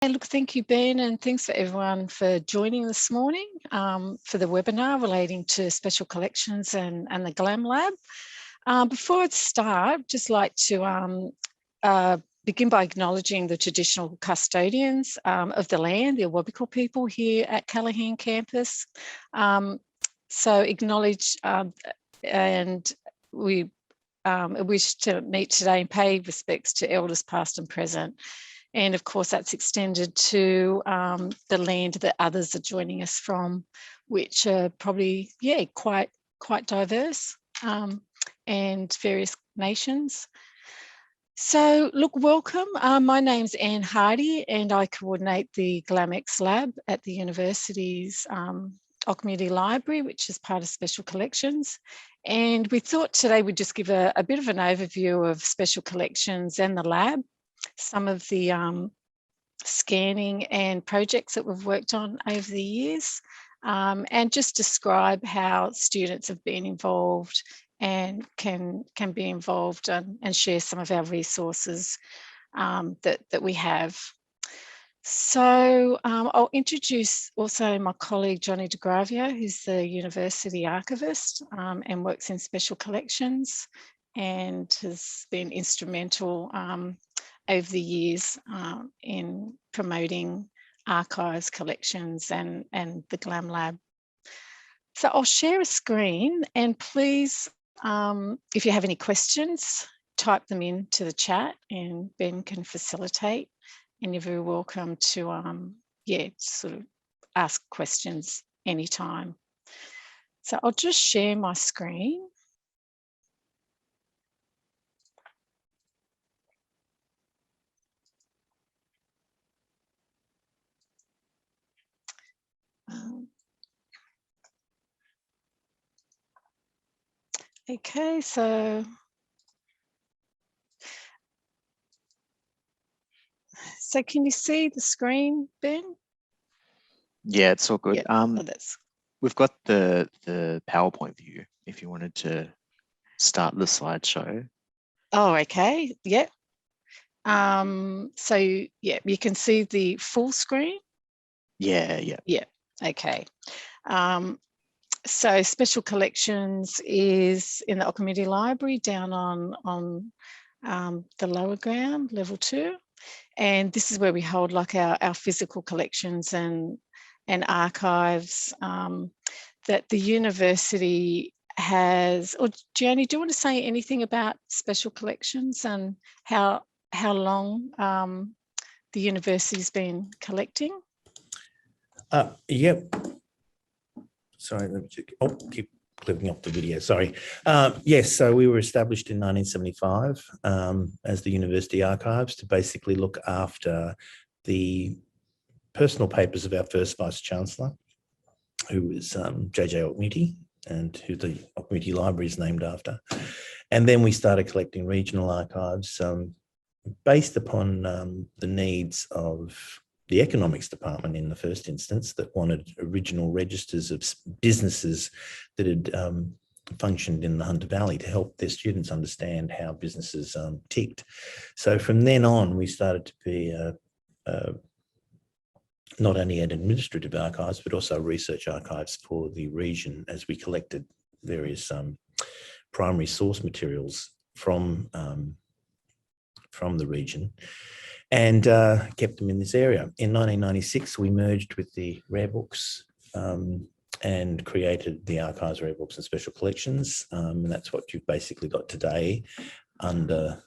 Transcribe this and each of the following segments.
And look, thank you, Ben, and thanks for everyone for joining this morning for the webinar relating to special collections and the GLAM lab. Before I start, I'd just like to begin by acknowledging the traditional custodians of the land, the Awabakal people here at Callaghan campus. So acknowledge and we wish to meet today and pay respects to elders past and present. And of course, that's extended to the land that others are joining us from, which are probably, quite diverse and various nations. So look, welcome. My name's Anne Hardy and I coordinate the GLAMX lab at the university's Community Library, which is part of Special Collections. And we thought today we'd just give a bit of an overview of Special Collections and the lab, some of the scanning and projects that we've worked on over the years, and just describe how students have been involved and can be involved and share some of our resources that we have. So I'll introduce also my colleague Johnny DeGravio, who's the university archivist and works in special collections and has been instrumental over the years in promoting archives, collections and the GLAM lab. So I'll share a screen and please, if you have any questions, type them into the chat and Ben can facilitate, and you're very welcome to sort of ask questions anytime. So I'll just share my screen. Okay, so can you see the screen, Ben? Yeah, it's all good. Yeah. We've got the PowerPoint view if you wanted to start the slideshow. Oh, okay. Yeah. So yeah, you can see the full screen. Yeah. Yeah. Okay. So Special Collections is in the Community Library down on the lower ground, level 2. And this is where we hold like our physical collections and archives that the university has. Or Gianni, do you want to say anything about Special Collections and how long the university's been collecting? Yep. Sorry, let me keep clipping off the video. Sorry. Yes, so we were established in 1975 as the University Archives to basically look after the personal papers of our first Vice Chancellor, who was J.J. Ocmuty, and who the Ocmuty Library is named after. And then we started collecting regional archives based upon the needs of the economics department in the first instance, that wanted original registers of businesses that had functioned in the Hunter Valley to help their students understand how businesses ticked. So from then on, we started to be not only an administrative archives, but also research archives for the region, as we collected various primary source materials from the region and kept them in this area. In 1996, we merged with the Rare Books and created the Archives, Rare Books and Special Collections. And that's what you've basically got today under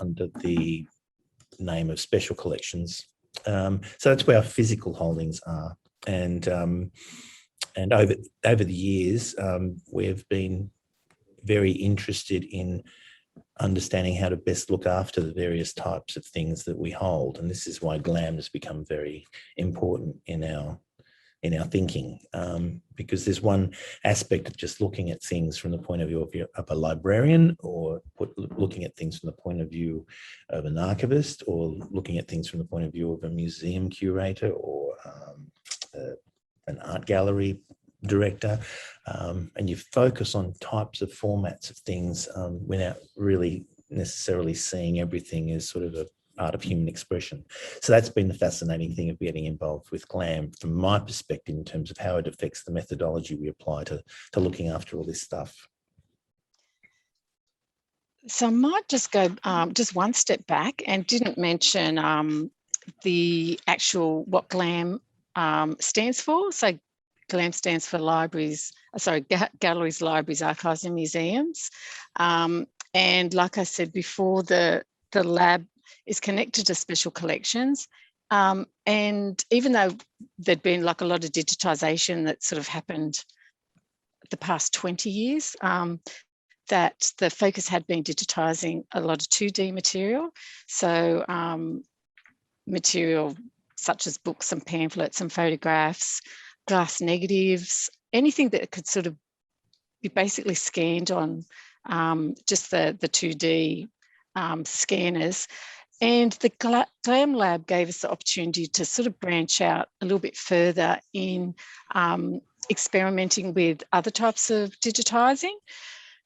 the name of Special Collections. So that's where our physical holdings are. And over the years, we've been very interested in understanding how to best look after the various types of things that we hold. And this is why GLAM has become very important in our thinking, because there's one aspect of just looking at things from the point of view of a librarian, or looking at things from the point of view of an archivist, or looking at things from the point of view of a museum curator or an art gallery director, and you focus on types of formats of things without really necessarily seeing everything as sort of art of human expression. So that's been the fascinating thing of getting involved with GLAM from my perspective in terms of how it affects the methodology we apply to looking after all this stuff. So I might just go just one step back and didn't mention the actual what GLAM stands for. So GLAM stands for Galleries, Libraries, Archives and Museums. And like I said before, the lab is connected to special collections. And even though there'd been like a lot of digitisation that sort of happened the past 20 years, that the focus had been digitising a lot of 2D material. So material such as books and pamphlets and photographs, glass negatives, anything that could sort of be basically scanned on just the 2D scanners. And the GLAM lab gave us the opportunity to sort of branch out a little bit further in experimenting with other types of digitising.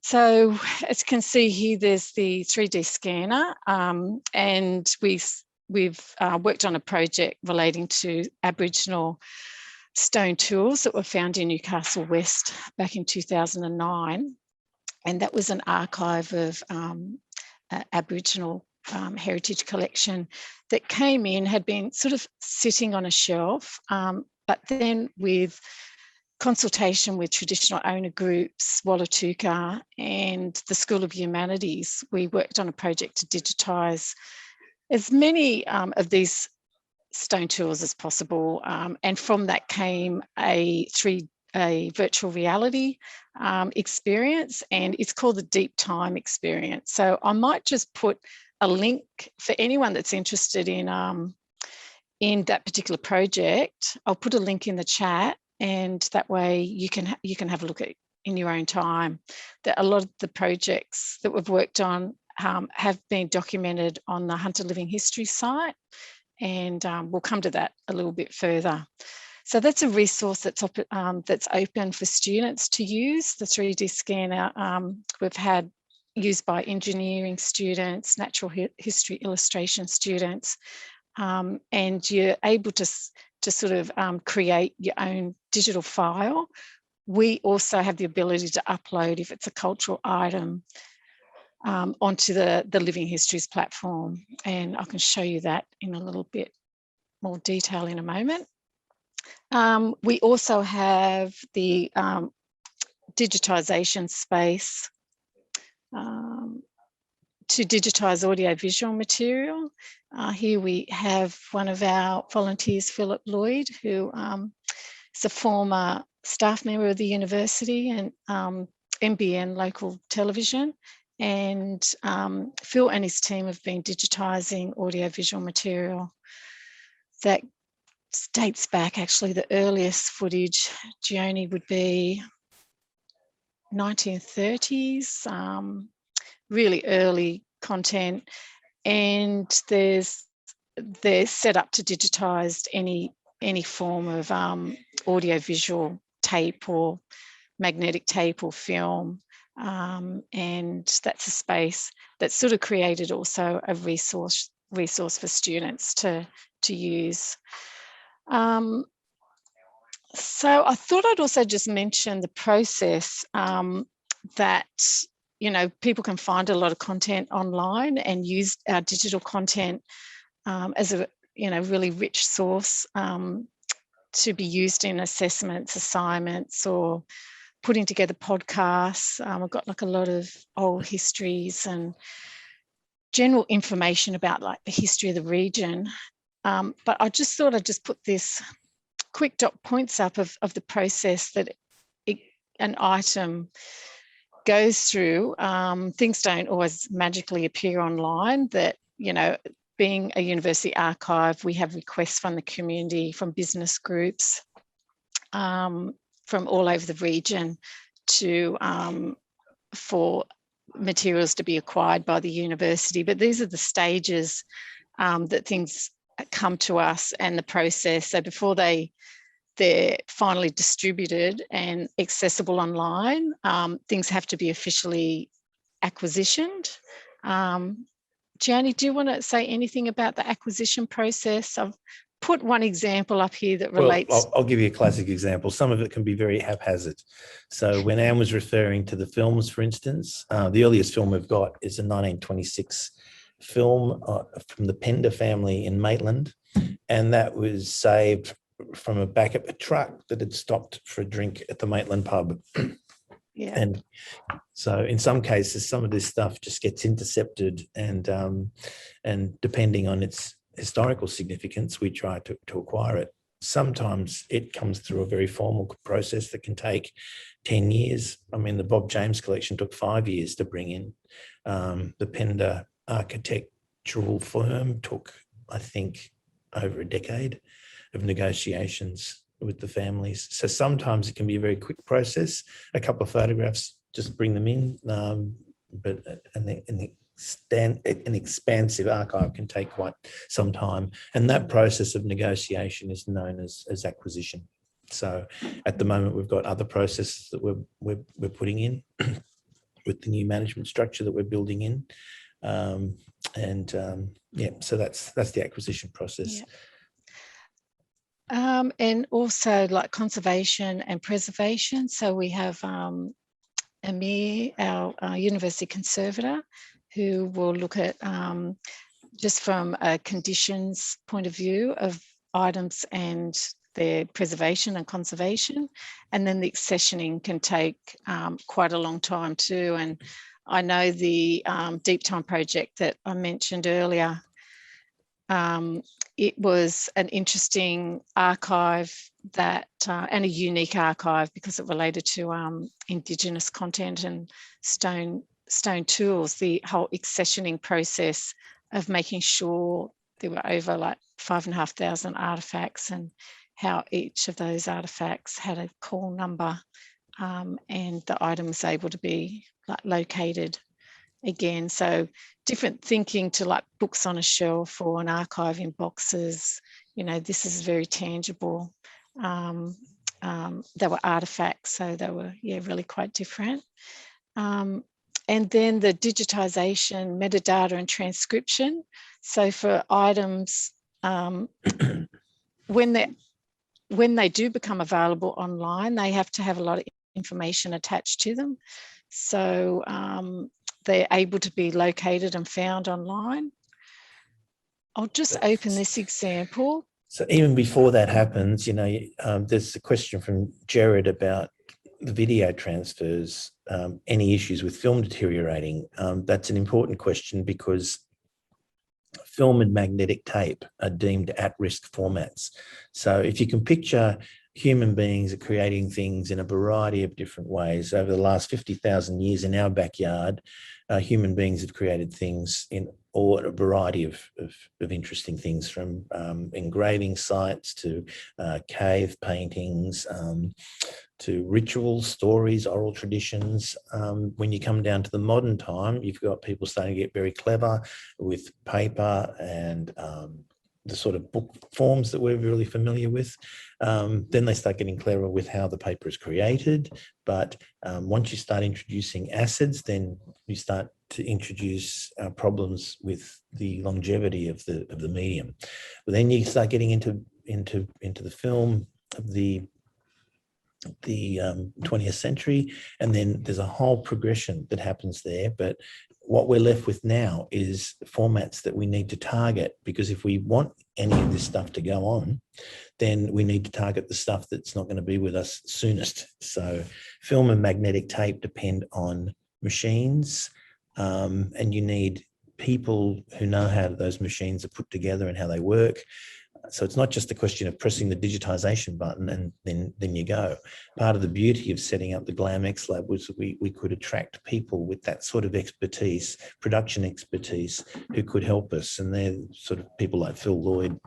So as you can see here, there's the 3D scanner, and we've worked on a project relating to Aboriginal stone tools that were found in Newcastle West back in 2009. And that was an archive of Aboriginal heritage collection that came in, had been sort of sitting on a shelf, but then with consultation with traditional owner groups, Wallatuka and the School of Humanities, we worked on a project to digitise as many of these stone tools as possible. And from that came a virtual reality experience, and it's called the Deep Time experience. So I might just put a link for anyone that's interested in that particular project. I'll put a link in the chat, and that way you can have a look at in your own time. That a lot of the projects that we've worked on have been documented on the Hunter Living History site, and we'll come to that a little bit further. So that's a resource that's open for students to use. The 3D scanner we've had used by engineering students, natural history illustration students, and you're able to sort of create your own digital file. We also have the ability to upload, if it's a cultural item, onto the Living Histories platform. And I can show you that in a little bit more detail in a moment. We also have the digitisation space to digitise audio-visual material. Here we have one of our volunteers, Philip Lloyd, who is a former staff member of the university and NBN local television. And Phil and his team have been digitising audio-visual material that dates back, actually, the earliest footage, Gioni, would be 1930s, really early content. And they're set up to digitise any form of audio-visual tape or magnetic tape or film. And that's a space that's sort of created also a resource for students to use. So I thought I'd also just mention the process that, you know, people can find a lot of content online and use our digital content as a, you know, really rich source to be used in assessments, assignments, or putting together podcasts. I've got like a lot of old histories and general information about like the history of the region. But I just thought I'd just put this quick dot points up of the process that an item goes through. Things don't always magically appear online. That, you know, being a university archive, we have requests from the community, from business groups, from all over the region for materials to be acquired by the university. But these are the stages that things come to us and the process. So before they're finally distributed and accessible online, things have to be officially acquisitioned Gianni, do you want to say anything about the acquisition process? I've put one example up here that relates. Well, I'll give you a classic example. Some of it can be very haphazard. So when Anne was referring to the films, for instance, the earliest film we've got is a 1926 film from the Pender family in Maitland, and that was saved from a back of a truck that had stopped for a drink at the Maitland pub. Yeah. And so in some cases, some of this stuff just gets intercepted, and depending on its historical significance, we try to acquire it. Sometimes it comes through a very formal process that can take 10 years. I mean, the Bob James collection took 5 years to bring in. The Pender architectural firm took, I think, over a decade of negotiations with the families. So sometimes it can be a very quick process. A couple of photographs, just bring them in. But an expansive archive can take quite some time. And that process of negotiation is known as acquisition. So at the moment, we've got other processes that we're putting in with the new management structure that we're building in. So that's the acquisition process. Yeah. And also like conservation and preservation. So we have Amir, our university conservator, who will look at just from a conditions point of view of items and their preservation and conservation. And then the accessioning can take quite a long time too. And I know the Deep Time project that I mentioned earlier, it was an interesting archive that and a unique archive because it related to Indigenous content and stone tools, the whole accessioning process of making sure there were over like 5,500 artifacts and how each of those artifacts had a call number, and the item was able to be like located again. So different thinking to like books on a shelf or an archive in boxes. You know, this is very tangible. They were artifacts, so they were really quite different. And then the digitisation, metadata and transcription. So for items, when they do become available online, they have to have a lot of information attached to them. So they're able to be located and found online. I'll just open this example. So even before that happens, you know, there's a question from Jared about the video transfers, any issues with film deteriorating. That's an important question because film and magnetic tape are deemed at-risk formats. So if you can picture human beings are creating things in a variety of different ways. Over the last 50,000 years in our backyard, human beings have created things in a variety of interesting things, from engraving sites to cave paintings, to rituals, stories, oral traditions. When you come down to the modern time, you've got people starting to get very clever with paper and the sort of book forms that we're really familiar with. Then they start getting clever with how the paper is created. But once you start introducing acids, then you start to introduce problems with the longevity of the medium. But then you start getting into the film of the 20th century, and then there's a whole progression that happens there. But what we're left with now is formats that we need to target, because if we want any of this stuff to go on, then we need to target the stuff that's not going to be with us soonest. So film and magnetic tape depend on machines, and you need people who know how those machines are put together and how they work. So it's not just a question of pressing the digitisation button and then you go. Part of the beauty of setting up the GLAM X Lab was we could attract people with that sort of expertise, production expertise, who could help us. And they're sort of people like Phil Lloyd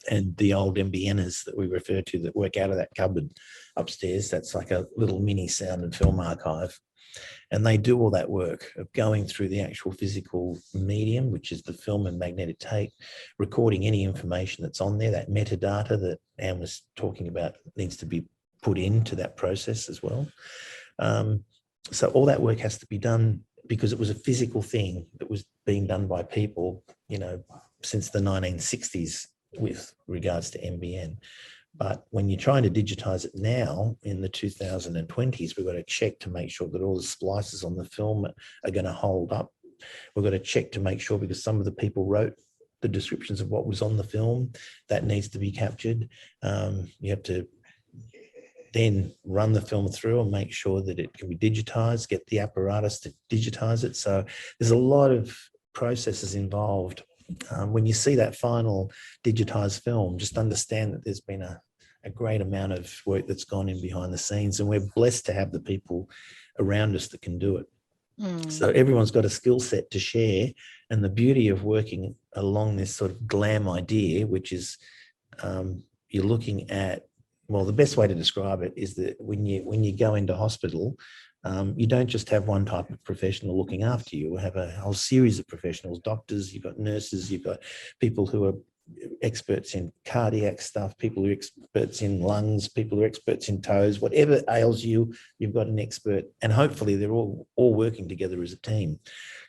and the old MBNers that we refer to that work out of that cupboard upstairs. That's like a little mini sound and film archive. And they do all that work of going through the actual physical medium, which is the film and magnetic tape, recording any information that's on there. That metadata that Anne was talking about needs to be put into that process as well. So all that work has to be done because it was a physical thing that was been done by people, since the 1960s with regards to NBN. But when you're trying to digitize it now in the 2020s, we've got to check to make sure that all the splices on the film are going to hold up. We've got to check to make sure, because some of the people wrote the descriptions of what was on the film, that needs to be captured. You have to then run the film through and make sure that it can be digitized, get the apparatus to digitize it. So there's a lot of processes involved. When you see that final digitized film, just understand that there's been a great amount of work that's gone in behind the scenes, and we're blessed to have the people around us that can do it. So everyone's got a skill set to share, and the beauty of working along this sort of GLAM idea, which is you're looking at, well, the best way to describe it is that when you go into hospital, you don't just have one type of professional looking after you. You have a whole series of professionals, doctors, you've got nurses, you've got people who are experts in cardiac stuff, people who are experts in lungs, people who are experts in toes, whatever ails you, you've got an expert, and hopefully they're all working together as a team.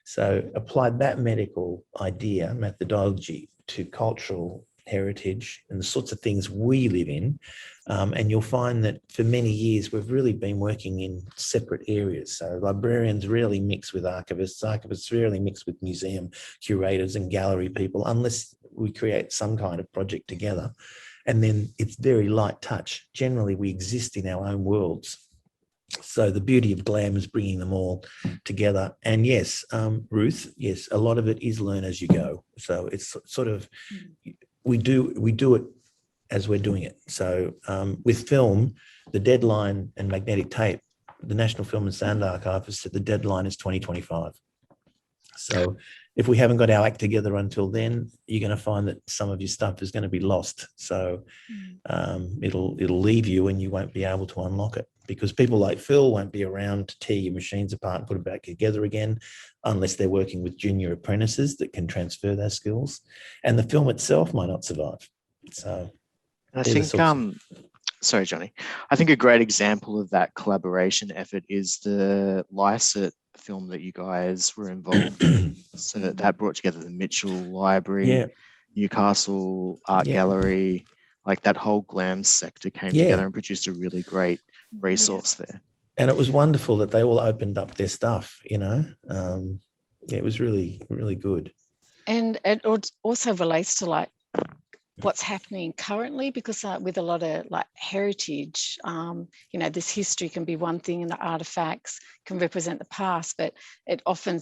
So apply that medical idea, methodology, to cultural heritage and the sorts of things we live in, and you'll find that for many years we've really been working in separate areas. So librarians rarely mix with archivists rarely mix with museum curators and gallery people, unless we create some kind of project together. And then it's very light touch. Generally, we exist in our own worlds. So the beauty of GLAM is bringing them all together. And yes, Ruth, yes, a lot of it is learn as you go. So it's sort of, we do it as we're doing it. So with film, the deadline, and magnetic tape, the National Film and Sound Archive has said the deadline is 2025. So if we haven't got our act together until then, you're going to find that some of your stuff is going to be lost. So it'll leave you, and you won't be able to unlock it, because people like Phil won't be around to tear your machines apart and put it back together again, unless they're working with junior apprentices that can transfer their skills. And the film itself might not survive. So I think, sorry, Johnny, I think a great example of that collaboration effort is the Lycett film that you guys were involved in. So that brought together the Mitchell Library, Newcastle Art Gallery, like that whole GLAM sector came together and produced a really great resource there. And it was wonderful that they all opened up their stuff, it was really, really good. And it also relates to like what's happening currently, because with a lot of like heritage, this history can be one thing, and the artifacts can represent the past, but it often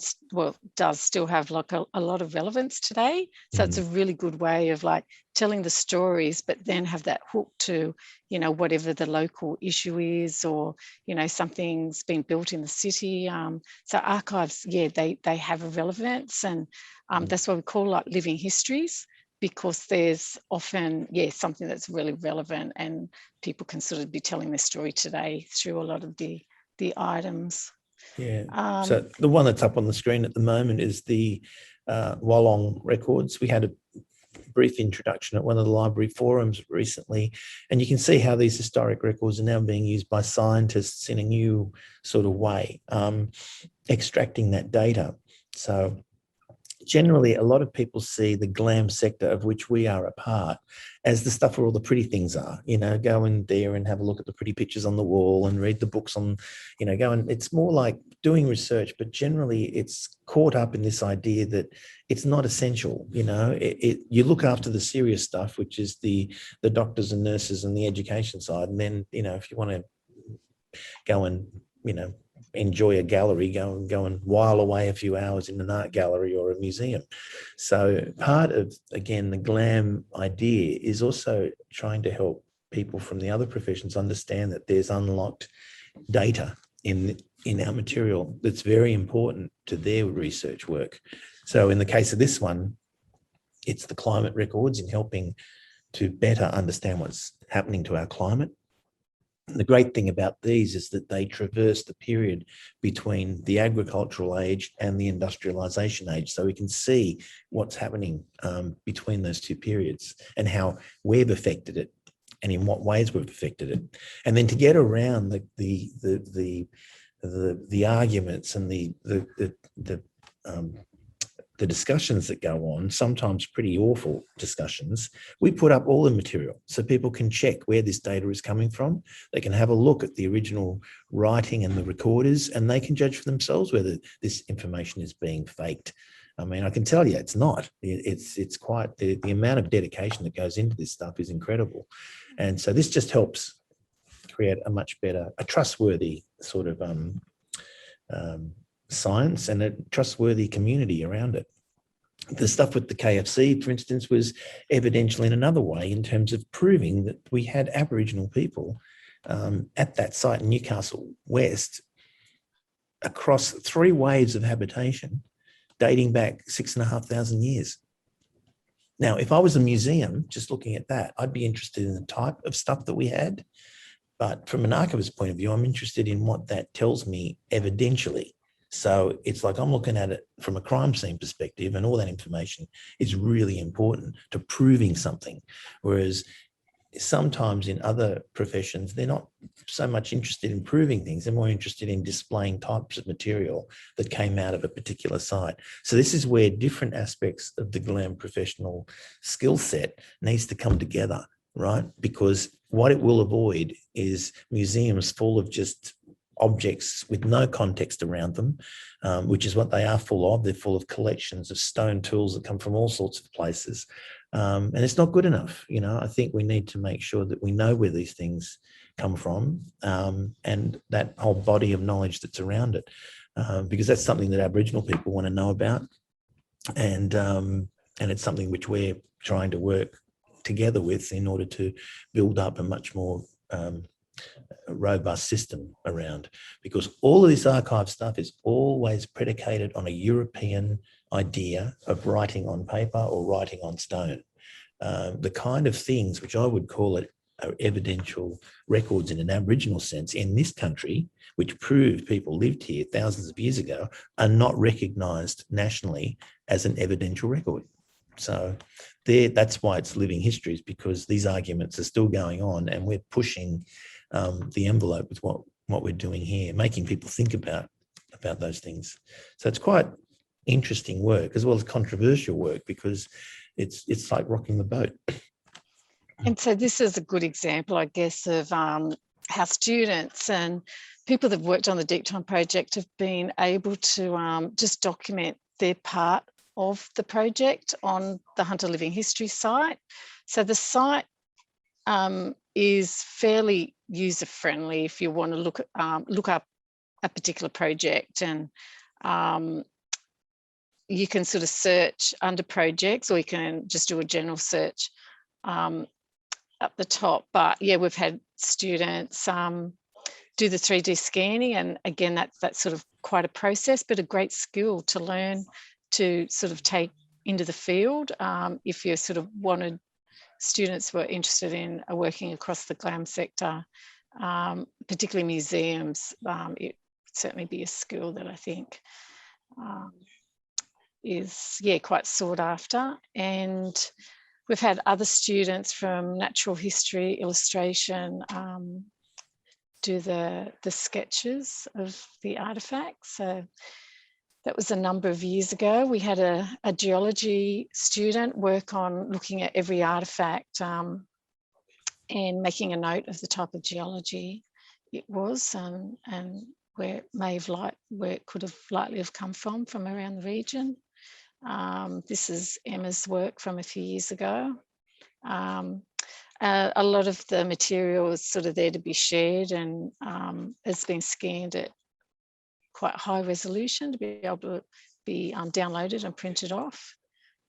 does still have like a lot of relevance today. So it's a really good way of like telling the stories, but then have that hook to whatever the local issue is, or something's been built in the city. So archives, they have a relevance, and that's what we call like living histories, because there's often, something that's really relevant, and people can sort of be telling their story today through a lot of the items. Yeah. So the one that's up on the screen at the moment is the Wollong records. We had a brief introduction at one of the library forums recently, and you can see how these historic records are now being used by scientists in a new sort of way, extracting that data. So generally, a lot of people see the GLAM sector, of which we are a part, as the stuff where all the pretty things are. Go in there and have a look at the pretty pictures on the wall and read the books on, it's more like doing research, but generally it's caught up in this idea that it's not essential. You look after the serious stuff, which is the doctors and nurses and the education side. And then, if you want to go and, enjoy a gallery, go and while away a few hours in an art gallery or a museum. So part of, again, the GLAM idea is also trying to help people from the other professions understand that there's unlocked data in our material that's very important to their research work. So in the case of this one, it's the climate records, in helping to better understand what's happening to our climate. The great thing about these is that they traverse the period between the agricultural age and the industrialization age. So we can see what's happening between those two periods, and how we've affected it, and in what ways we've affected it. And then to get around the arguments and the the discussions that go on, sometimes pretty awful discussions, we put up all the material so people can check where this data is coming from. They can have a look at the original writing and the recorders, and they can judge for themselves whether this information is being faked. I mean, I can tell you it's not. It's quite, the amount of dedication that goes into this stuff is incredible. And so this just helps create a much better, a trustworthy sort of science and a trustworthy community around it. The stuff with the KFC, for instance, was evidential in another way in terms of proving that we had Aboriginal people at that site in Newcastle West across 3 waves of habitation dating back 6,500 years. Now, if I was a museum just looking at that, I'd be interested in the type of stuff that we had. But from an archivist's point of view, I'm interested in what that tells me evidentially. So it's like I'm looking at it from a crime scene perspective, and all that information is really important to proving something. Whereas sometimes in other professions, they're not so much interested in proving things. They're more interested in displaying types of material that came out of a particular site. So this is where different aspects of the GLAM professional skill set needs to come together, right? Because what it will avoid is museums full of just objects with no context around them, which is what they are full of. They're full of collections of stone tools that come from all sorts of places. And it's not good enough. You know, I think we need to make sure that we know where these things come from, and that whole body of knowledge that's around it, because that's something that Aboriginal people want to know about. And it's something which we're trying to work together with in order to build up a much more robust system around, because all of this archive stuff is always predicated on a European idea of writing on paper or writing on stone. The kind of things which I would call it are evidential records in an Aboriginal sense in this country, which prove people lived here thousands of years ago, are not recognised nationally as an evidential record. So that's why it's living histories, because these arguments are still going on, and we're pushing the envelope with what we're doing here, making people think about those things. So it's quite interesting work as well as controversial work, because it's like rocking the boat. And so this is a good example, I guess, of how students and people that have worked on the Deep Time project have been able to just document their part of the project on the Hunter Living History site. So the site is fairly user-friendly if you want to look up a particular project, and you can sort of search under projects, or you can just do a general search up the top. But yeah, we've had students do the 3D scanning, and again, that's sort of quite a process, but a great skill to learn to sort of take into the field if you sort of wanted students were interested in working across the GLAM sector, particularly museums. It would certainly be a skill that I think is quite sought after. And we've had other students from natural history, illustration, do the sketches of the artefacts. So that was a number of years ago. We had a geology student work on looking at every artefact and making a note of the type of geology it was, and where it could have likely have come from around the region. This is Emma's work from a few years ago. A lot of the material is sort of there to be shared, and it's been scanned at quite high resolution to be able to be downloaded and printed off.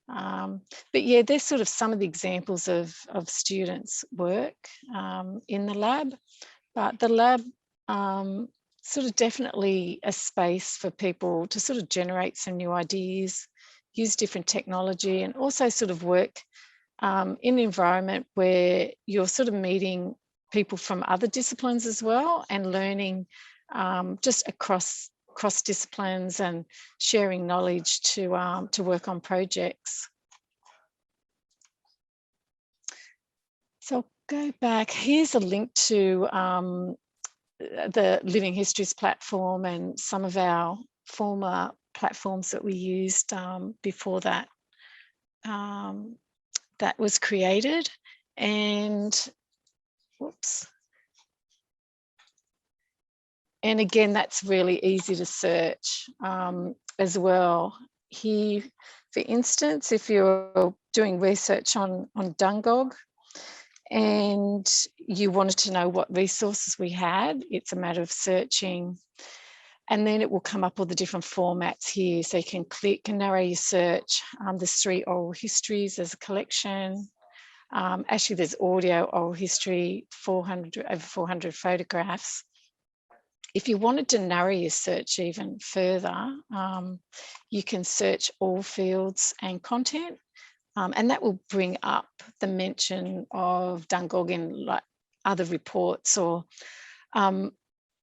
But yeah, there's sort of some of the examples of students' work in the lab. But the lab sort of definitely a space for people to sort of generate some new ideas, use different technology, and also sort of work in an environment where you're sort of meeting people from other disciplines as well, and learning just across disciplines and sharing knowledge to work on projects. So I'll go back. Here's a link to the Living Histories platform and some of our former platforms that we used before that that was created. And whoops. And again, that's really easy to search as well. Here, for instance, if you're doing research on Dungog and you wanted to know what resources we had, it's a matter of searching. And then it will come up all the different formats here. So you can click and narrow your search. There's 3 oral histories as a collection. Actually, there's audio, oral history, over 400 photographs. If you wanted to narrow your search even further, you can search all fields and content, and that will bring up the mention of Dungog in like other reports or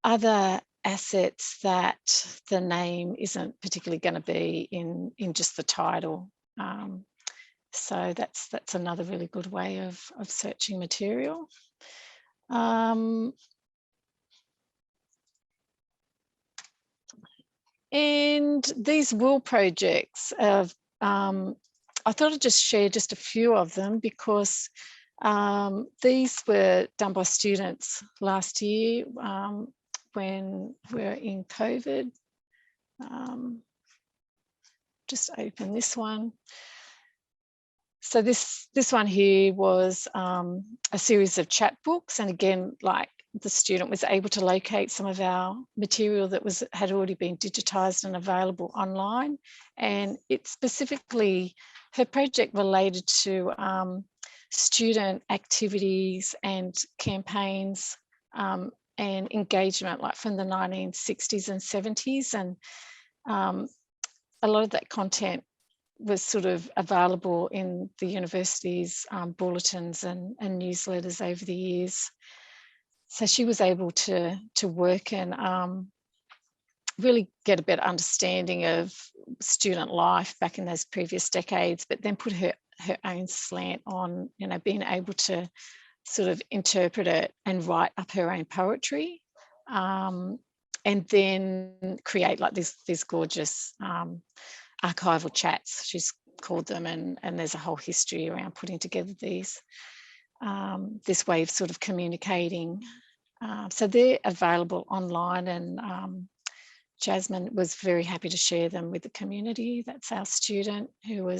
other assets that the name isn't particularly going to be in just the title. So that's another really good way of searching material. And these WIL projects, I thought I'd just share just a few of them because these were done by students last year when we were in COVID. Just open this one. So this one here was a series of chat books, and again, like the student was able to locate some of our material that had already been digitised and available online. And it specifically, her project related to student activities and campaigns and engagement, like from the 1960s and 70s, and a lot of that content was sort of available in the university's bulletins and newsletters over the years. So she was able to work and really get a better understanding of student life back in those previous decades, but then put her own slant on, you know, being able to sort of interpret it and write up her own poetry, and then create like these gorgeous archival chats, she's called them, and there's a whole history around putting together these this way of sort of communicating. So they're available online, and Jasmine was very happy to share them with the community. That's our student who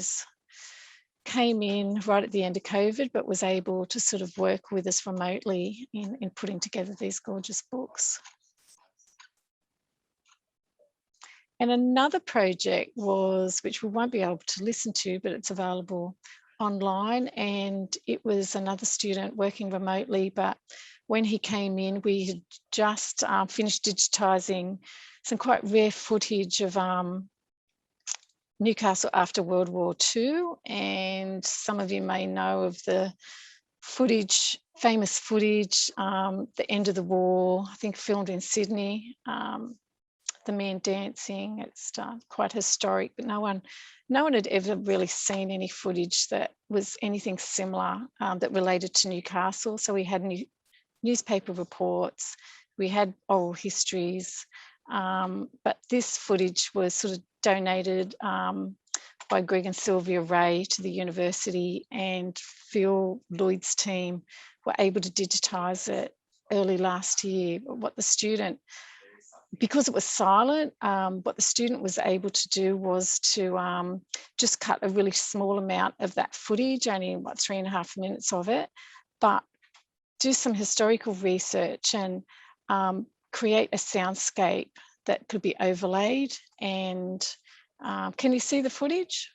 came in right at the end of COVID, but was able to sort of work with us remotely in putting together these gorgeous books. And another project was, which we won't be able to listen to, but it's available online, and it was another student working remotely, but when he came in, we had just finished digitising some quite rare footage of Newcastle after World War II, and some of you may know of the footage, famous footage, the end of the war, I think filmed in Sydney, the men dancing. It's quite historic, but no one had ever really seen any footage that was anything similar that related to Newcastle. So we had newspaper reports, we had oral histories, but this footage was sort of donated by Greg and Sylvia Ray to the university, and Phil Lloyd's team were able to digitise it early last year. But what the student, because it was silent, what the student was able to do was to just cut a really small amount of that footage, only about 3.5 minutes of it, but do some historical research and create a soundscape that could be overlaid. And can you see the footage?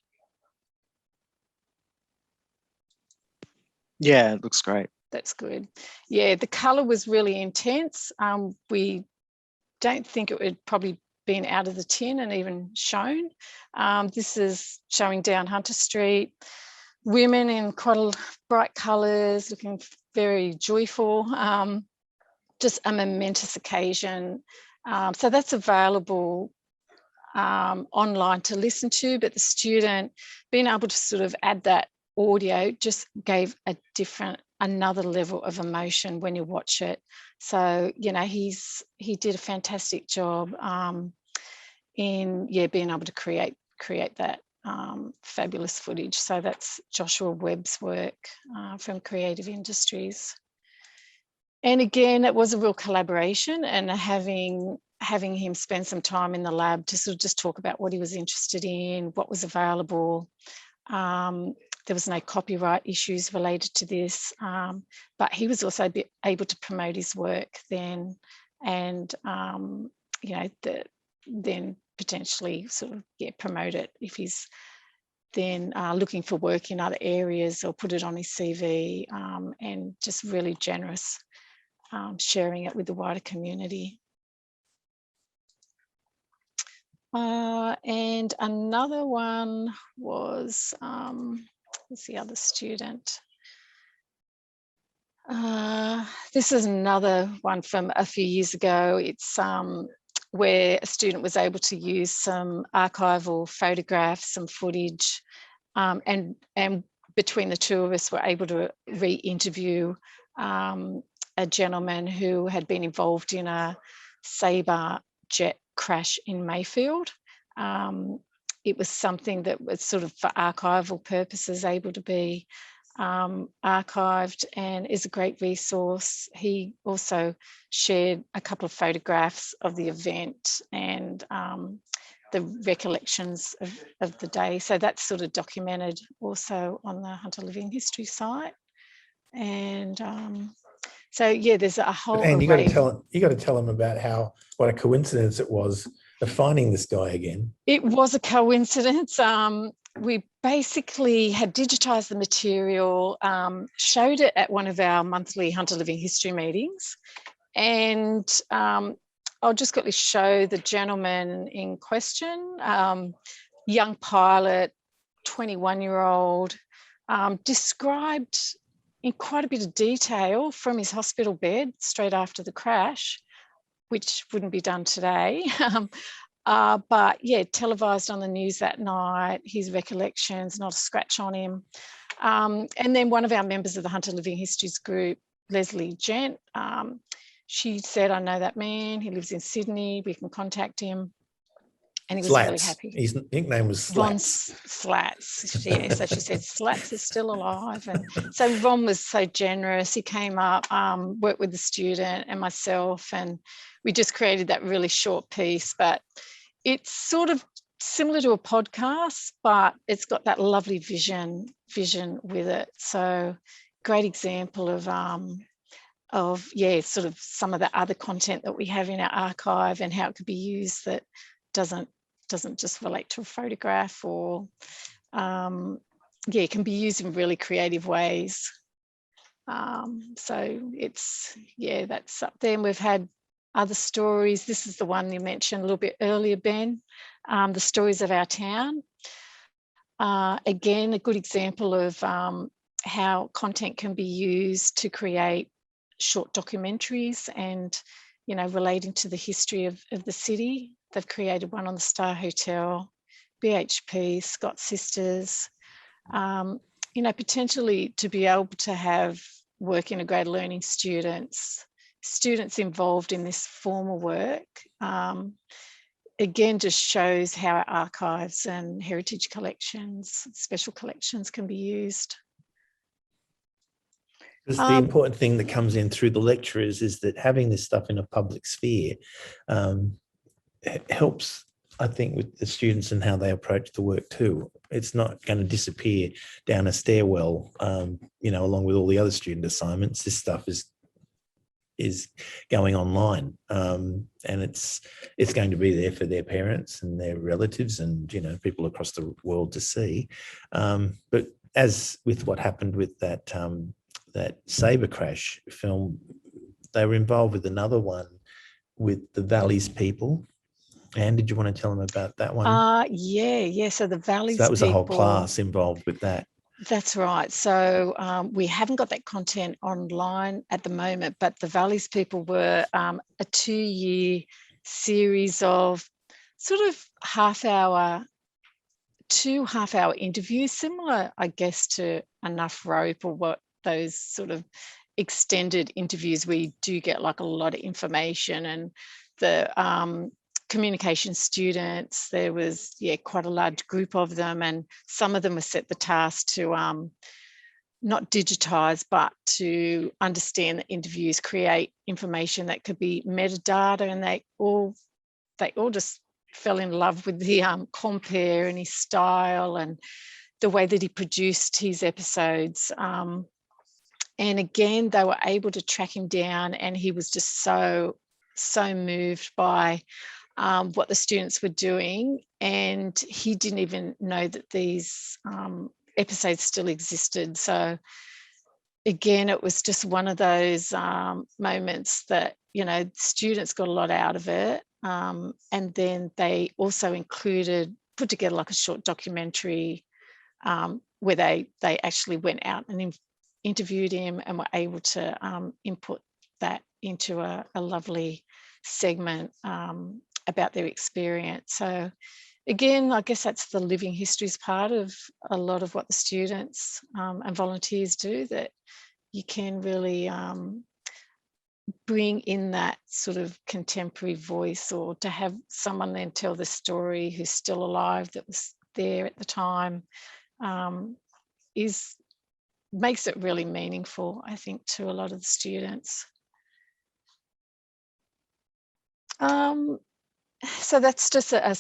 Yeah, it looks great. That's good. Yeah, the colour was really intense. We don't think it would probably been out of the tin and even shown. This is showing down Hunter Street, women in quite bright colours, looking very joyful, just a momentous occasion. So that's available online to listen to, but the student being able to sort of add that audio just gave another level of emotion when you watch it. So, you know, he did a fantastic job in being able to create that fabulous footage. So that's Joshua Webb's work from Creative Industries. And again, it was a real collaboration, and having him spend some time in the lab to sort of just talk about what he was interested in, what was available. There was no copyright issues related to this, but he was also able to promote his work then, and then potentially sort of promote it if he's then looking for work in other areas, or put it on his CV, and just really generous sharing it with the wider community. And another one was, what's the other student? This is another one from a few years ago. It's where a student was able to use some archival photographs, some footage, and between the two of us were able to re-interview a gentleman who had been involved in a Sabre Jet Crash in Mayfield. It was something that was sort of for archival purposes able to be archived, and is a great resource. He also shared a couple of photographs of the event and the recollections of the day. So that's sort of documented also on the Hunter Living History site. And so yeah, there's a whole and array. You got to tell them about what a coincidence it was of finding this guy again. It was a coincidence. We basically had digitized the material, showed it at one of our monthly Hunter Living History meetings, and I'll just quickly show the gentleman in question, young pilot, 21-year-old, described in quite a bit of detail from his hospital bed straight after the crash, which wouldn't be done today. But yeah, televised on the news that night, his recollections, not a scratch on him. And then one of our members of the Hunter Living Histories group, Leslie Gent, she said, I know that man, he lives in Sydney, we can contact him. And he was really happy. His nickname was Slats. Ron Slats, yeah. So she said, Slats is still alive. And so Ron was so generous. He came up, worked with the student and myself, and we just created that really short piece. But it's sort of similar to a podcast, but it's got that lovely vision with it. So great example of sort of some of the other content that we have in our archive and how it could be used that doesn't just relate to a photograph, or it can be used in really creative ways. So it's, that's up there. And we've had other stories. This is the one you mentioned a little bit earlier, Ben, the stories of our town. Again, a good example of how content can be used to create short documentaries and, relating to the history of the city. They've created one on the Star Hotel, BHP, Scott Sisters, potentially to be able to have work integrated learning students involved in this formal work, again, just shows how our archives and heritage collections, special collections can be used. Because the important thing that comes in through the lecturers is that having this stuff in a public sphere helps, I think, with the students and how they approach the work too. It's not going to disappear down a stairwell, along with all the other student assignments. This stuff is going online, and it's going to be there for their parents and their relatives and people across the world to see. But as with what happened with that Sabre Crash film, they were involved with another one with the Valleys people. Anne, did you want to tell them about that one? Yeah. So the Valleys so that was people, a whole class involved with that. That's right. So we haven't got that content online at the moment, but the Valleys people were a 2-year series of sort of half-hour interviews, similar, I guess, to Enough Rope or what those sort of extended interviews. We do get like a lot of information, and the communication students. There was, quite a large group of them, and some of them were set the task to not digitize, but to understand the interviews, create information that could be metadata, and they all just fell in love with the compere and his style and the way that he produced his episodes. And again, they were able to track him down, and he was just so moved by what the students were doing. And he didn't even know that these episodes still existed. So again, it was just one of those moments that, students got a lot out of it. And then they also put together like a short documentary where they actually went out and interviewed him and were able to input that into a lovely segment about their experience. So again, I guess that's the living histories part of a lot of what the students and volunteers do, that you can really bring in that sort of contemporary voice, or to have someone then tell the story who's still alive that was there at the time, makes it really meaningful, I think, to a lot of the students. So that's just a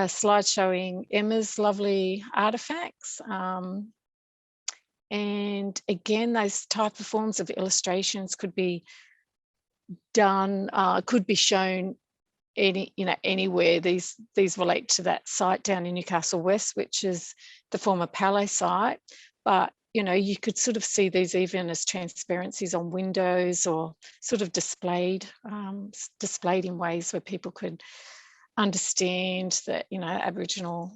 slide showing Emma's lovely artifacts. And again, those type of forms of illustrations could be done, could be shown anywhere. These relate to that site down in Newcastle West, which is the former Palais site. But you could sort of see these even as transparencies on windows, or sort of displayed in ways where people could understand that Aboriginal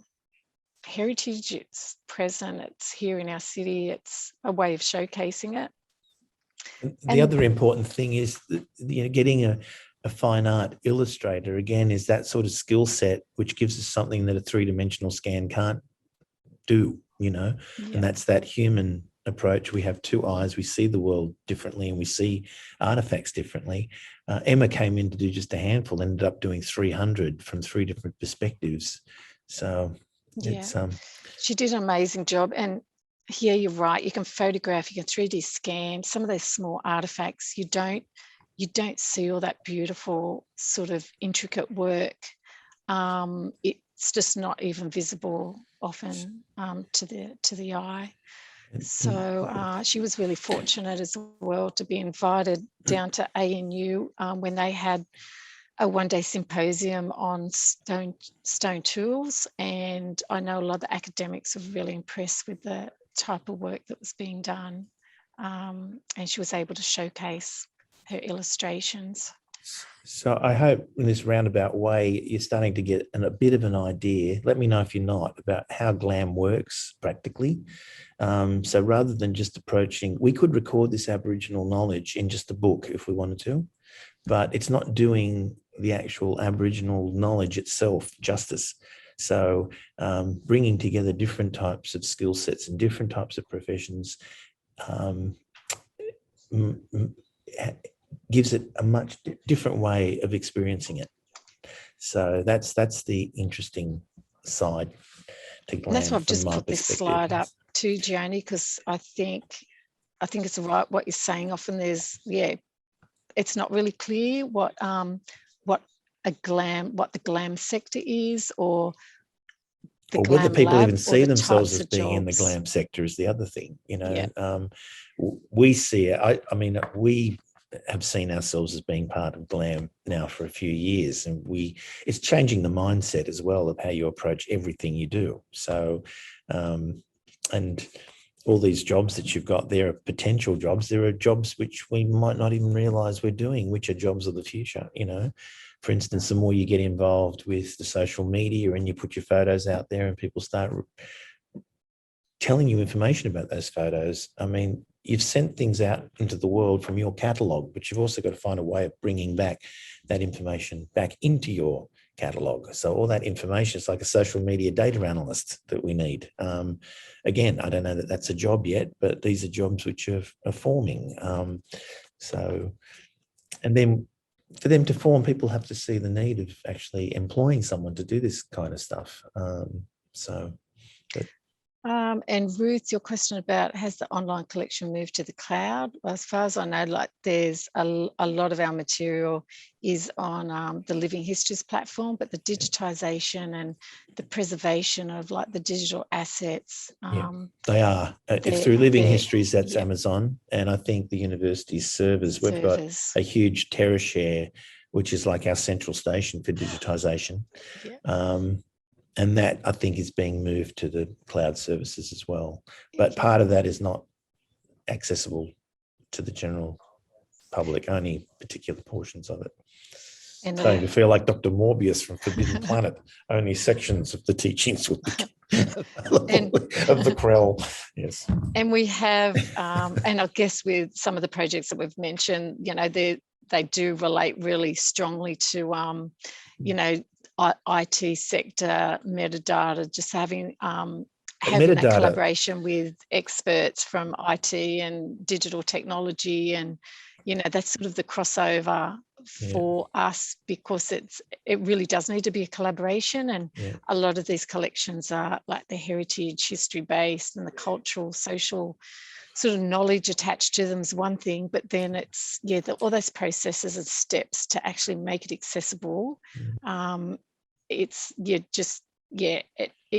heritage, it's present, it's here in our city, it's a way of showcasing it. The other important thing is that, getting a fine art illustrator, again, is that sort of skill set which gives us something that a three-dimensional scan can't do, and that's that human approach. We have two eyes, we see the world differently, and we see artifacts differently. Emma came in to do just a handful, ended up doing 300 from 3 different perspectives. So it's she did an amazing job. And here you're right, you can photograph, you can 3D scan some of those small artifacts. You don't see all that beautiful sort of intricate work. It's just not even visible often to the eye. So she was really fortunate as well to be invited down to ANU when they had a one-day symposium on stone tools, and I know a lot of the academics were really impressed with the type of work that was being done, and she was able to showcase her illustrations. So I hope in this roundabout way you're starting to get a bit of an idea. Let me know if you're not, about how GLAM works practically. So rather than just approaching, we could record this Aboriginal knowledge in just a book if we wanted to, but it's not doing the actual Aboriginal knowledge itself justice. So bringing together different types of skill sets and different types of professions gives it a much different way of experiencing it. So that's the interesting side to GLAM. That's why I've just put this slide up too, Joni, because I think it's right what you're saying. Often there's it's not really clear what the GLAM sector is, or whether people even see the themselves as being jobs in the GLAM sector is the other thing. We see it. I mean, we have seen ourselves as being part of GLAM now for a few years, and it's changing the mindset as well of how you approach everything you do. So, and all these jobs that you've got, there are potential jobs. There are jobs which we might not even realize we're doing, which are jobs of the future. For instance, the more you get involved with the social media and you put your photos out there and people start telling you information about those photos, I mean, you've sent things out into the world from your catalogue, but you've also got to find a way of bringing back that information back into your catalogue. So all that information is like a social media data analyst that we need. Again, I don't know that that's a job yet, but these are jobs which are forming. And then for them to form, people have to see the need of actually employing someone to do this kind of stuff. And Ruth, your question about has the online collection moved to the cloud? Well, as far as I know, like there's a lot of our material is on the Living Histories platform, but the digitisation and the preservation of like the digital assets. They are. If through Living Histories, that's Amazon. And I think the university's servers, we've got a huge TerraShare, which is like our central station for digitisation. And that, I think, is being moved to the cloud services as well. But part of that is not accessible to the general public, only particular portions of it. And starting to feel like Dr. Morbius from Forbidden Planet. Only sections of the teachings would be of the Krell. Yes. And we have, and I guess with some of the projects that we've mentioned, you know, they do relate really strongly to, you know, IT sector, metadata, just having that collaboration with experts from IT and digital technology, and you know that's sort of the crossover for us, because it really does need to be a collaboration, and a lot of these collections are like the heritage, history based, and the cultural, social sort of knowledge attached to them is one thing, but then it's all those processes and steps to actually make it accessible. It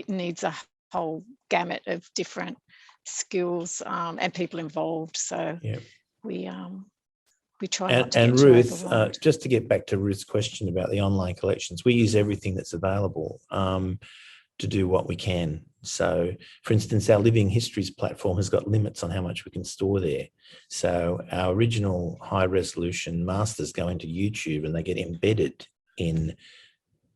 needs a whole gamut of different skills and people involved. So we try not to get Ruth, just to get back to Ruth's question about the online collections, we use everything that's available to do what we can. So, for instance, our Living Histories platform has got limits on how much we can store there. So our original high resolution masters go into YouTube and they get embedded in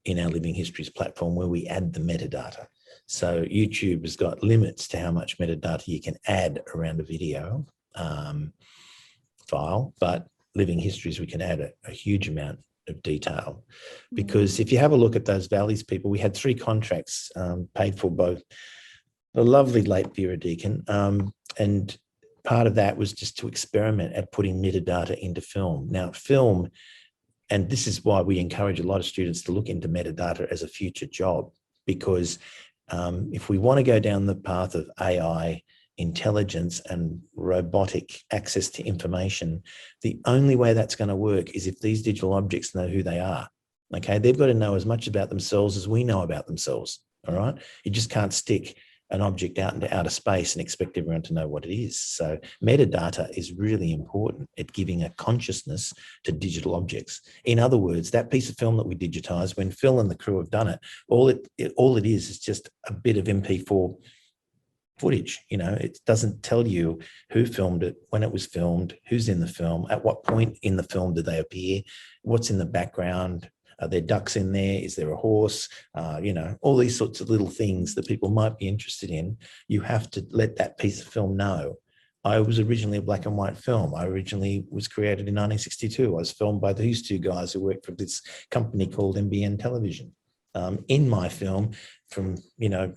our Living Histories platform where we add the metadata. So YouTube has got limits to how much metadata you can add around a video file, but Living Histories, we can add a huge amount of detail. Because if you have a look at those Valleys people, we had 3 contracts paid for both the lovely late Vera Deacon, and part of that was just to experiment at putting metadata into film. Now, film, and this is why we encourage a lot of students to look into metadata as a future job, because if we want to go down the path of AI, intelligence and robotic access to information, the only way that's going to work is if these digital objects know who they are. Okay, they've got to know as much about themselves as we know about themselves. All right, you just can't stick an object out into outer space and expect everyone to know what it is. So metadata is really important at giving a consciousness to digital objects. In other words, that piece of film that we digitize, when Phil and the crew have done it, all it is just a bit of MP4 footage. You know, it doesn't tell you who filmed it, when it was filmed, who's in the film, at what point in the film did they appear, what's in the background. Are there ducks in there? Is there a horse? You know, all these sorts of little things that people might be interested in. You have to let that piece of film know. I was originally a black and white film. I originally was created in 1962. I was filmed by these 2 guys who worked for this company called NBN Television. In my film, from, you know,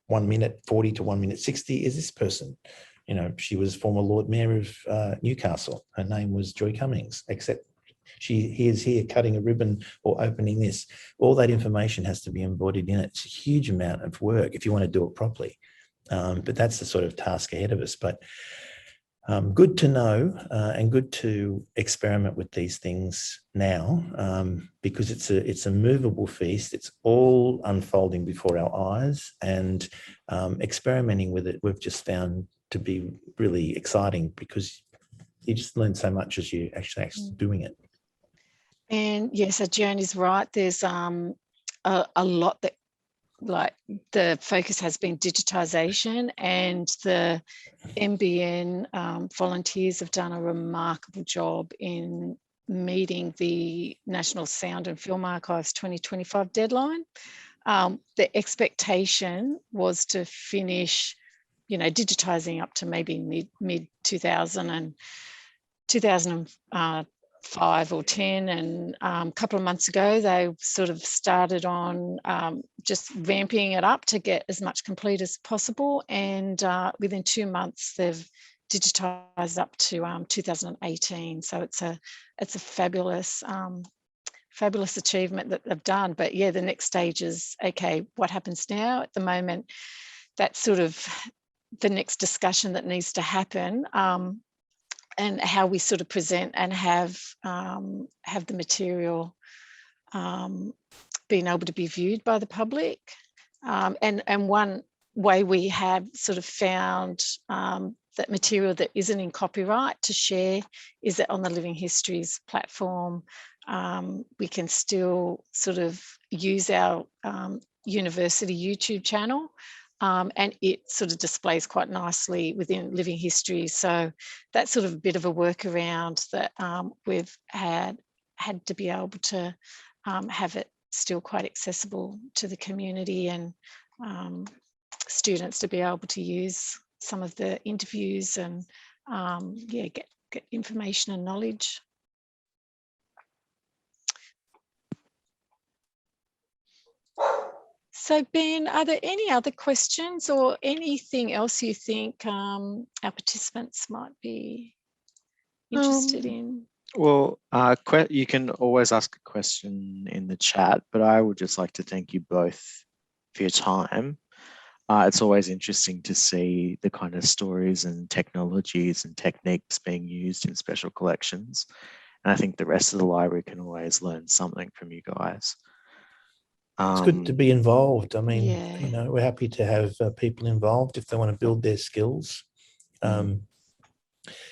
1 minute 40 to 1 minute 60 is this person. You know, she was former Lord Mayor of Newcastle. Her name was Joy Cummings, except he is here cutting a ribbon or opening this. All that information has to be embodied in it. It's a huge amount of work if you want to do it properly. But that's the sort of task ahead of us. But good to know and good to experiment with these things now, because it's a movable feast. It's all unfolding before our eyes, and experimenting with it we've just found to be really exciting, because you just learn so much as you actually doing it. And yes, so Joni's right. There's a lot that, like, the focus has been digitisation, and the NBN volunteers have done a remarkable job in meeting the National Sound and Film Archives 2025 deadline. The expectation was to finish, you know, digitising up to maybe mid 2005 or 10, and a couple of months ago they sort of started on just ramping it up to get as much complete as possible, and within 2 months they've digitised up to 2018. So it's a fabulous fabulous achievement that they've done. But yeah, the next stage is, okay, what happens now? At the moment, that's sort of the next discussion that needs to happen, and how we sort of present and have the material being able to be viewed by the public. And one way we have sort of found that material that isn't in copyright to share is that on the Living Histories platform, we can still sort of use our university YouTube channel, and it sort of displays quite nicely within Living History. So that's sort of a bit of a workaround that we've had to be able to have it still quite accessible to the community, and students to be able to use some of the interviews and yeah, get information and knowledge. So Ben, are there any other questions or anything else you think our participants might be interested in? Well, you can always ask a question in the chat, but I would just like to thank you both for your time. It's always interesting to see the kind of stories and technologies and techniques being used in special collections. And I think the rest of the library can always learn something from you guys. It's good to be involved. I mean, Yeah. you know, we're happy to have people involved if they want to build their skills,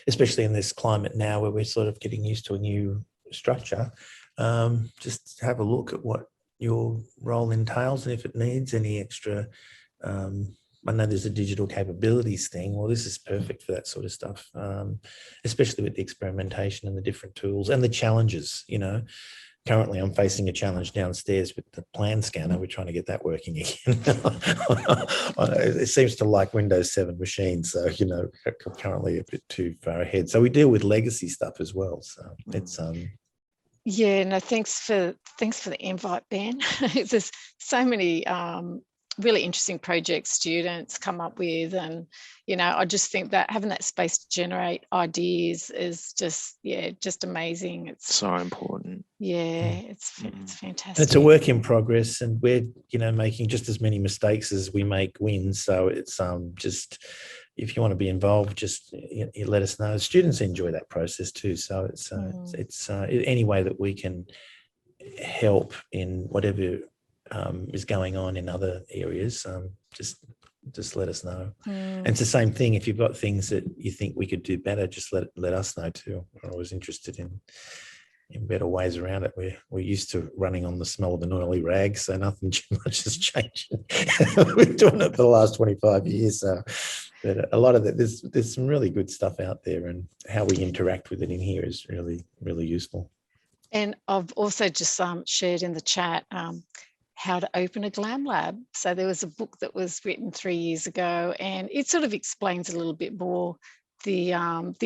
especially in this climate now where we're sort of getting used to a new structure. Just have a look at what your role entails, and if it needs any extra, I know there's a digital capabilities thing. Well, this is perfect for that sort of stuff, especially with the experimentation and the different tools and the challenges, you know. Currently, I'm facing a challenge downstairs with the plan scanner. We're trying to get that working again. It seems to like Windows 7 machines, so, you know, currently a bit too far ahead. So we deal with legacy stuff as well. So it's yeah, no, thanks for the invite, Ben. There's so many really interesting projects students come up with, and you know, I just think that having that space to generate ideas is just, yeah, just amazing. It's so important. Yeah, it's fantastic. And it's a work in progress, and we're, you know, making just as many mistakes as we make wins. So it's just, if you want to be involved, just you let us know. Students enjoy that process too. So it's any way that we can help in whatever is going on in other areas, just let us know. And it's the same thing. If you've got things that you think we could do better, just let us know too. We're always interested in better ways around it. We're used to running on the smell of an oily rag, so nothing too much has changed. We've done it for the last 25 years. So, but a lot of that, there's some really good stuff out there, and how we interact with it in here is really, really useful. And I've also just shared in the chat how to open a GLAM lab. So there was a book that was written 3 years ago, and it sort of explains a little bit more the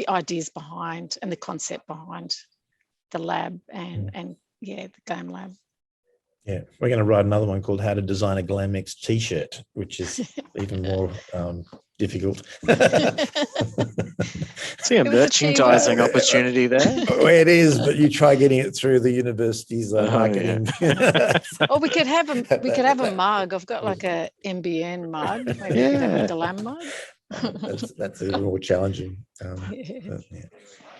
ideas behind and the concept behind the lab and yeah, the GLAM lab. Yeah, we're going to write another one called How to Design a GLAMX T-shirt, which is even more difficult. See a merchandising opportunity there. Well, it is, but you try getting it through the university's marketing. Yeah. Or we could have a mug. I've got like a MBN mug. Maybe we could have a GLAM mug. That's even more challenging.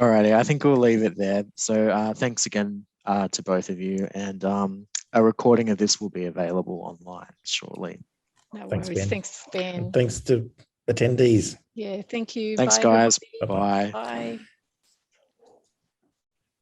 All righty, I think we'll leave it there. So thanks again to both of you, and a recording of this will be available online shortly. No worries. Thanks, Ben. And thanks to attendees. Yeah, thank you. Thanks, Bye, guys. everybody. Bye. Bye.